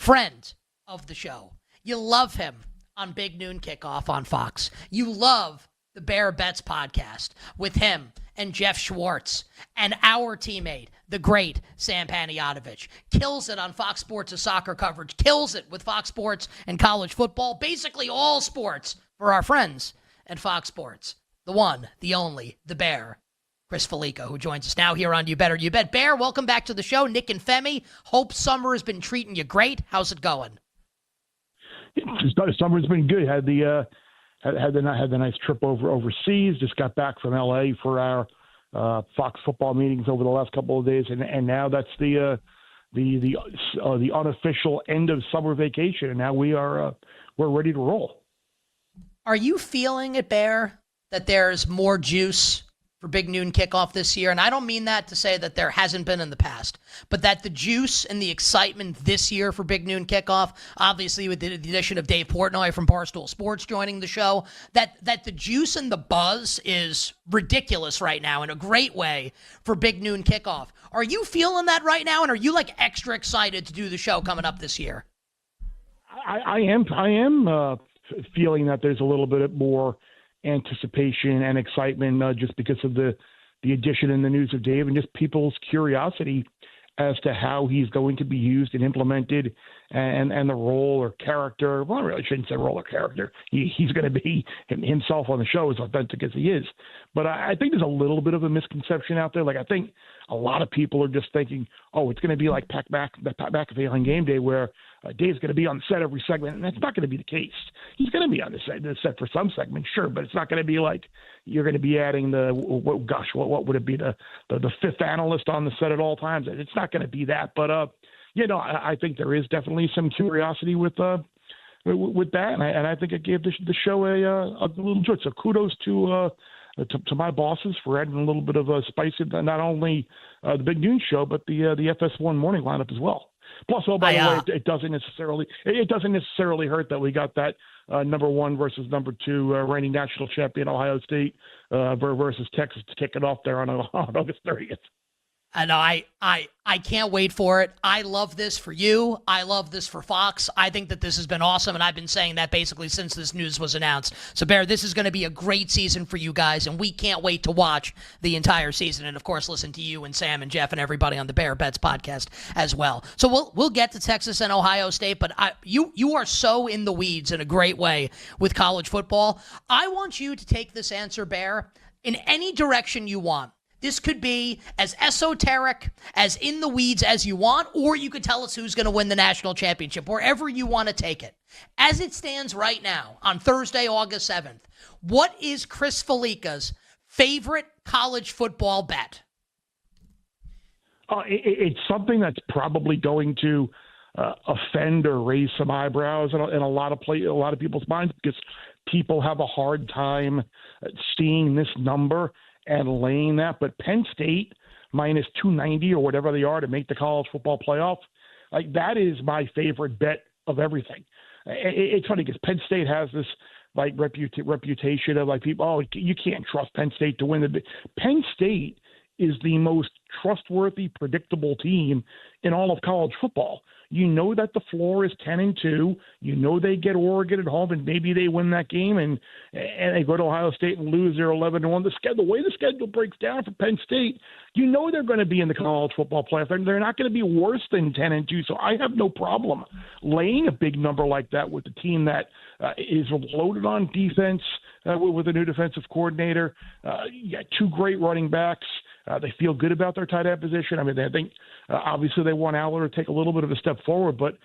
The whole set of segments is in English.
friend of the show. You love him on Big Noon Kickoff on Fox. You love the Bear Bets podcast with him and Jeff Schwartz and our teammate, the great Sam Panayotovich. Kills it on Fox Sports' soccer coverage. Kills it with Fox Sports and college football. Basically all sports for our friends at Fox Sports. The one, the only, the Bear, Chris Fallica, who joins us now here on You Better You Bet. Bear, welcome back to the show. Nick and Femi, hope summer has been treating you great. How's it going? Summer's been good. Had the nice trip overseas. Just got back from LA for our Fox football meetings over the last couple of days, and now that's the unofficial end of summer vacation, and now we're ready to roll. Are you feeling it, Bear, that there's more juice for Big Noon Kickoff this year? And I don't mean that to say that there hasn't been in the past, but that the juice and the excitement this year for Big Noon Kickoff, obviously with the addition of Dave Portnoy from Barstool Sports joining the show, that the juice and the buzz is ridiculous right now in a great way for Big Noon Kickoff. Are you feeling that right now, and are you like extra excited to do the show coming up this year? I am feeling that there's a little bit more anticipation and excitement just because of the addition and the news of Dave and just people's curiosity as to how he's going to be used and implemented and the role or character. Well, I really shouldn't say role or character. He's going to be himself on the show, as authentic as he is. But I think there's a little bit of a misconception out there. Like, I think a lot of people are just thinking, oh, it's going to be like Pat McAfee on Game Day where Dave's going to be on the set every segment, and that's not going to be the case. He's going to be on the set for some segments, sure, but it's not going to be like you're going to be adding what would it be, the fifth analyst on the set at all times. It's not going to be that. But, I think there is definitely some curiosity with that, and I think it gave the show a little joy. So kudos to my bosses for adding a little bit of a spice in not only the Big Noon show, but the FS1 morning lineup as well. Plus, by the way, it doesn't necessarily hurt that we got that number one versus number two reigning national champion Ohio State versus Texas to kick it off there on August 30th. I know. I can't wait for it. I love this for you. I love this for Fox. I think that this has been awesome, and I've been saying that basically since this news was announced. So, Bear, this is going to be a great season for you guys, and we can't wait to watch the entire season. And, of course, listen to you and Sam and Jeff and everybody on the Bear Bets podcast as well. So we'll get to Texas and Ohio State, but you are so in the weeds in a great way with college football. I want you to take this answer, Bear, in any direction you want. This could be as esoteric, as in the weeds as you want, or you could tell us who's going to win the national championship, wherever you want to take it. As it stands right now, on Thursday, August 7th, what is Chris Fallica's favorite college football bet? It's something that's probably going to offend or raise some eyebrows in a lot of people's minds because people have a hard time seeing this number and laying that, but Penn State minus 290 or whatever they are to make the college football playoff, like that is my favorite bet of everything. It's funny because Penn State has this like reputation of like people, oh, you can't trust Penn State to win the. Penn State is the most trustworthy, predictable team in all of college football. You know that the floor is 10-2. You know they get Oregon at home, and maybe they win that game, and they go to Ohio State and lose their 11-1. The way the schedule breaks down for Penn State, you know they're going to be in the college football playoff. They're not going to be worse than 10-2. So I have no problem laying a big number like that with a team that is loaded on defense with a new defensive coordinator. You got two great running backs. They feel good about their tight end position. I mean, I think obviously they want Aller to take a little bit of a step forward, but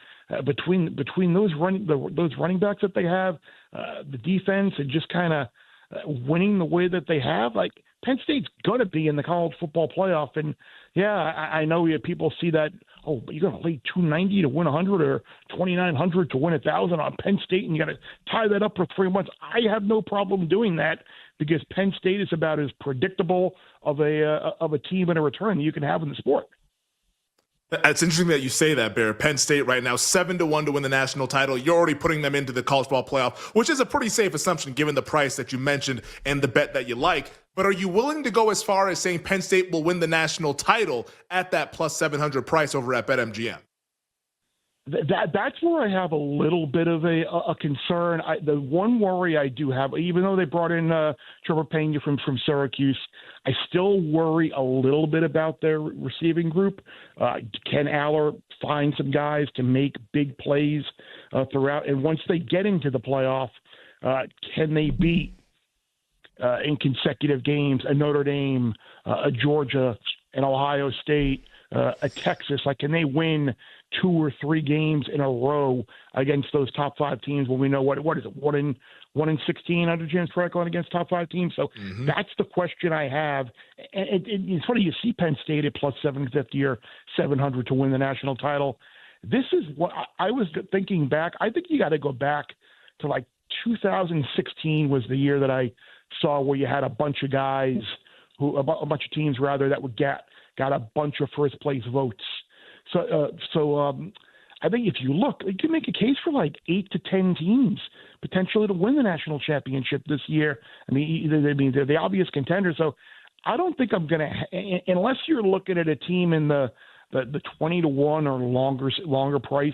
between those running backs that they have, the defense, and just kind of winning the way that they have, like Penn State's going to be in the college football playoff. And yeah, I know people see that. Oh, but you're going to lay 290 to win 100 or 2,900 to win 1,000 on Penn State, and you got to tie that up for 3 months. I have no problem doing that because Penn State is about as predictable of a team and a return that you can have in the sport. It's interesting that you say that, Bear. Penn State right now 7-1 to win the national title. You're already putting them into the college football playoff, which is a pretty safe assumption given the price that you mentioned and the bet that you like. But are you willing to go as far as saying Penn State will win the national title at that plus 700 price over at BetMGM? That's where I have a little bit of a concern. The one worry I do have, even though they brought in Trevor Pena from Syracuse, I still worry a little bit about their receiving group. Can Aller find some guys to make big plays throughout? And once they get into the playoff, can they beat in consecutive games a Notre Dame, a Georgia, an Ohio State, a Texas? Like, can they win 2 or 3 games in a row against those top 5 teams when we know what is it, 1 in 16 under James Franklin against top 5 teams? So that's the question I have. And it's funny, you see Penn State at plus 750 or 700 to win the national title. This is what I was thinking back. I think you got to go back to like 2016 was the year that I saw where you had a bunch of guys a bunch of teams rather that would got a bunch of first place votes. So I think if you look, you can make a case for like 8 to 10 teams potentially to win the national championship this year. I mean, they're the obvious contenders. So I don't think I'm going to, unless you're looking at a team in the 20 to 1 or longer price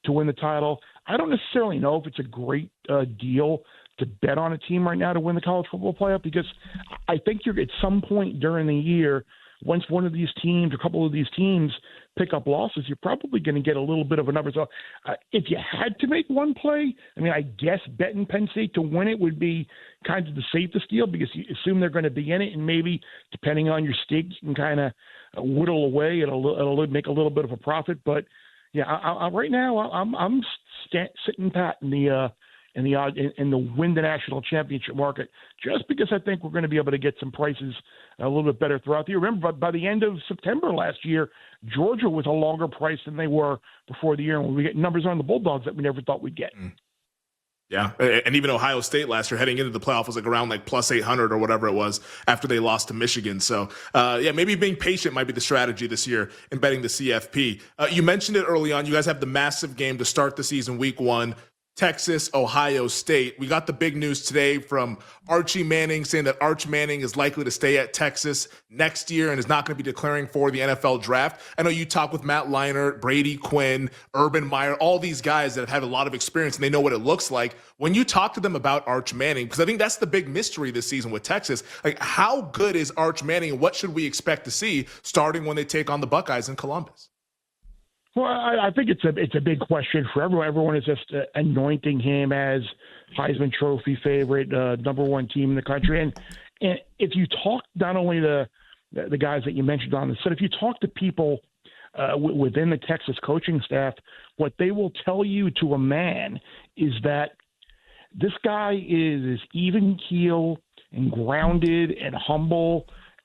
to win the title. I don't necessarily know if it's a great deal to bet on a team right now to win the college football playoff, because I think you're at some point during the year, once one of these teams, a couple of these teams pick up losses, you're probably going to get a little bit of a number. So if you had to make one play, I mean, I guess betting Penn State to win it would be kind of the safest deal, because you assume they're going to be in it, and maybe depending on your stake, you can kind of whittle away. It'll make a little bit of a profit. But yeah, right now I'm sitting pat in the win the national championship market, just because I think we're going to be able to get some prices a little bit better throughout the year. Remember, by the end of September last year, Georgia was a longer price than they were before the year, and we get numbers on the Bulldogs that we never thought we'd get. Yeah, and even Ohio State last year heading into the playoff was like around like plus 800 or whatever it was after they lost to Michigan. So, maybe being patient might be the strategy this year in betting the CFP. You mentioned it early on. You guys have the massive game to start the season, week 1. Texas, Ohio State. We got the big news today from Archie Manning saying that Arch Manning is likely to stay at Texas next year and is not going to be declaring for the NFL draft. I know you talk with Matt Leinart, Brady Quinn, Urban Meyer, all these guys that have had a lot of experience and they know what it looks like. When you talk to them about Arch Manning, because I think that's the big mystery this season with Texas, like how good is Arch Manning and what should we expect to see starting when they take on the Buckeyes in Columbus? Well, I think it's a big question for everyone. Everyone is just anointing him as Heisman Trophy favorite, number 1 team in the country. And if you talk not only the guys that you mentioned on the set, if you talk to people within the Texas coaching staff, what they will tell you to a man is that this guy is as even keel and grounded and humble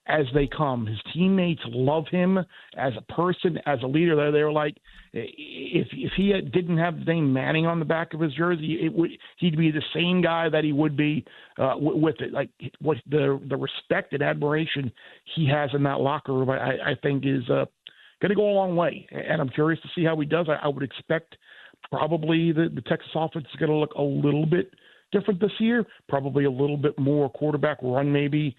as they come. His teammates love him as a person, as a leader. They were like, if he didn't have the name Manning on the back of his jersey, he'd be the same guy that he would be with it. Like what the respect and admiration he has in that locker room, I think is going to go a long way. And I'm curious to see how he does. I would expect probably the Texas offense is going to look a little bit different this year, probably a little bit more quarterback run maybe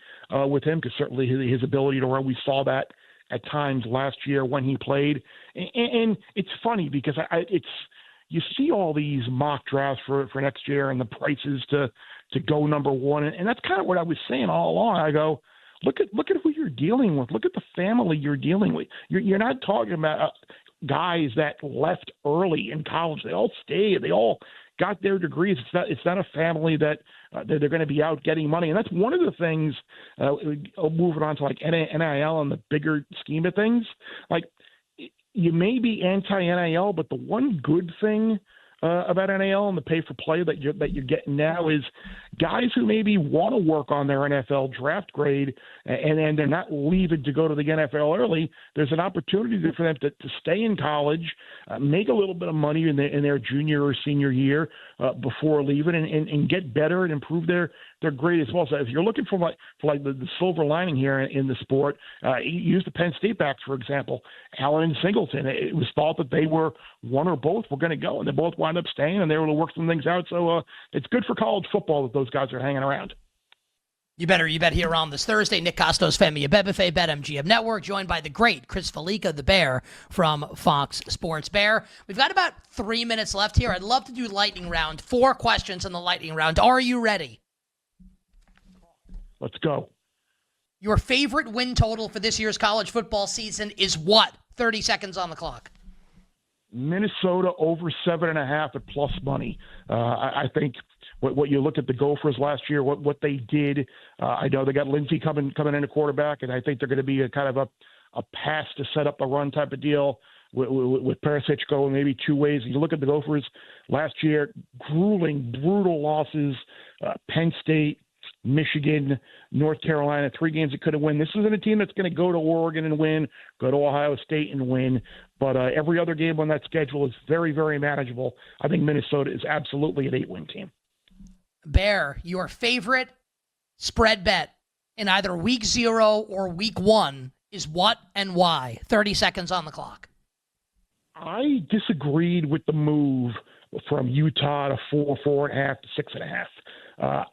with him, because certainly his ability to run, we saw that at times last year when he played. And it's funny because you see all these mock drafts for next year and the prices to go number 1. And that's kind of what I was saying all along. I go, look at who you're dealing with. Look at the family you're dealing with. You're not talking about guys that left early in college. They all stayed. They all got their degrees. It's not a family that they're going to be out getting money. And that's one of the things, moving on to like NIL and the bigger scheme of things. Like, you may be anti-NIL, but the one good thing about NIL and the pay for play that you're getting now is guys who maybe want to work on their NFL draft grade and they're not leaving to go to the NFL early. There's an opportunity for them to stay in college, make a little bit of money in their junior or senior year before leaving, and get better and improve their grade as well. So if you're looking for the silver lining here in the sport, use the Penn State backs, for example, Allen and Singleton. It was thought that they were one or both were going to go, and they both wound up staying, and they were able to work some things out. So it's good for college football that those guys are hanging around. You bet here on this Thursday. Nick Costos, Femi Abebefe, BetMGM Network, joined by the great Chris Fallica, the Bear from Fox Sports. Bear, we've got about 3 minutes left here. I'd love to do lightning round. 4 questions in the lightning round. Are you ready? Let's go. Your favorite win total for this year's college football season is what? 30 seconds on the clock. Minnesota over 7.5 at plus money. I think what you look at the Gophers last year, what they did. I know they got Lindsey coming in a quarterback, and I think they're going to be a kind of a pass to set up a run type of deal with Perisic going maybe 2 ways. You look at the Gophers last year, grueling, brutal losses. Penn State, Michigan, North Carolina, 3 games that couldn't win. This isn't a team that's going to go to Oregon and win, go to Ohio State and win. But every other game on that schedule is very, very manageable. I think Minnesota is absolutely an 8-win team. Bear, your favorite spread bet in either week 0 or week 1 is what and why? 30 seconds on the clock. I disagreed with the move from Utah to 4.5 to 6.5.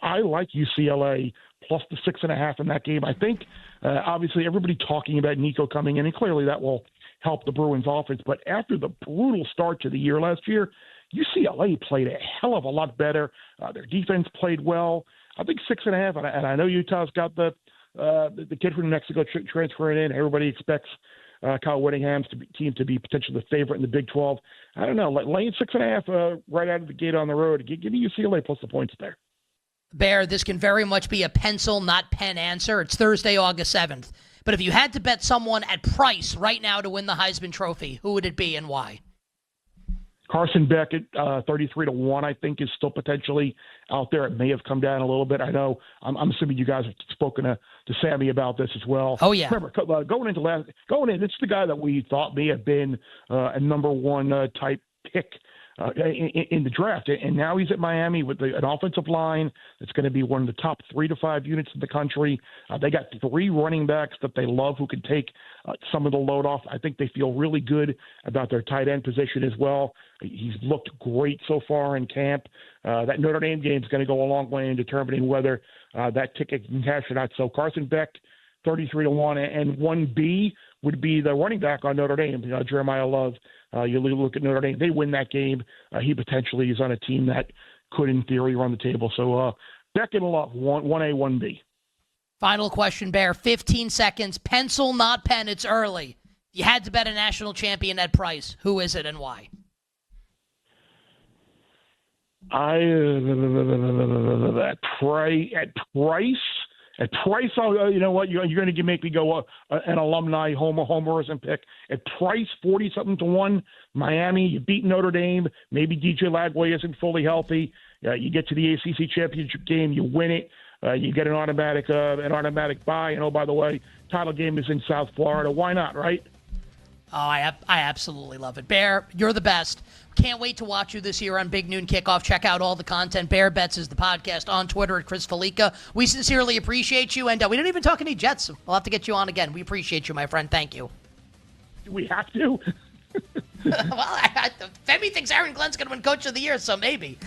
I like UCLA plus the 6.5 in that game. I think, obviously, everybody talking about Nico coming in, and clearly that will help the Bruins offense. But after the brutal start to the year last year, UCLA played a hell of a lot better. Their defense played well. I think 6.5, and I know Utah's got the kid from New Mexico transferring in. Everybody expects Kyle Whittingham's team to be potentially the favorite in the Big 12. I don't know, laying 6.5 right out of the gate on the road. Give me UCLA plus the points there. Bear, this can very much be a pencil, not pen answer. It's Thursday, August 7th. But if you had to bet someone at price right now to win the Heisman Trophy, who would it be and why? Carson Beck at 33 to 1, I think, is still potentially out there. It may have come down a little bit. I know. I'm assuming you guys have spoken to Sammy about this as well. Oh yeah. Remember, going in, it's the guy that we thought may have been a number 1 type pick in the draft, and now he's at Miami with an offensive line that's going to be one of the top 3 to 5 units in the country. They got 3 running backs that they love who can take some of the load off. I think they feel really good about their tight end position as well. He's looked great so far in camp. That Notre Dame game is going to go a long way in determining whether that ticket can cash or not. So Carson Beck, 33 to 1, and 1B would be the running back on Notre Dame, Jeremiah Love. You look at Notre Dame, they win that game. He potentially is on a team that could, in theory, run the table. So Beck and Love, 1A, 1B. Final question, Bear. 15 seconds. Pencil, not pen. It's early. You had to bet a national champion at price. Who is it and why? At price. At price, you know what? You're going to make me go an alumni homerism pick. At price, 40-something to 1. Miami, you beat Notre Dame. Maybe DJ Lagway isn't fully healthy. You get to the ACC championship game, you win it. You get an automatic bye. And, oh, by the way, title game is in South Florida. Why not, right? Oh, I absolutely love it. Bear, you're the best. Can't wait to watch you this year on Big Noon Kickoff. Check out all the content. Bear Bets is the podcast on Twitter at Chris Fallica. We sincerely appreciate you, and we didn't even talk any Jets. We'll have to get you on again. We appreciate you, my friend. Thank you. Do we have to? Well, Femi thinks Aaron Glenn's going to win Coach of the Year, so maybe.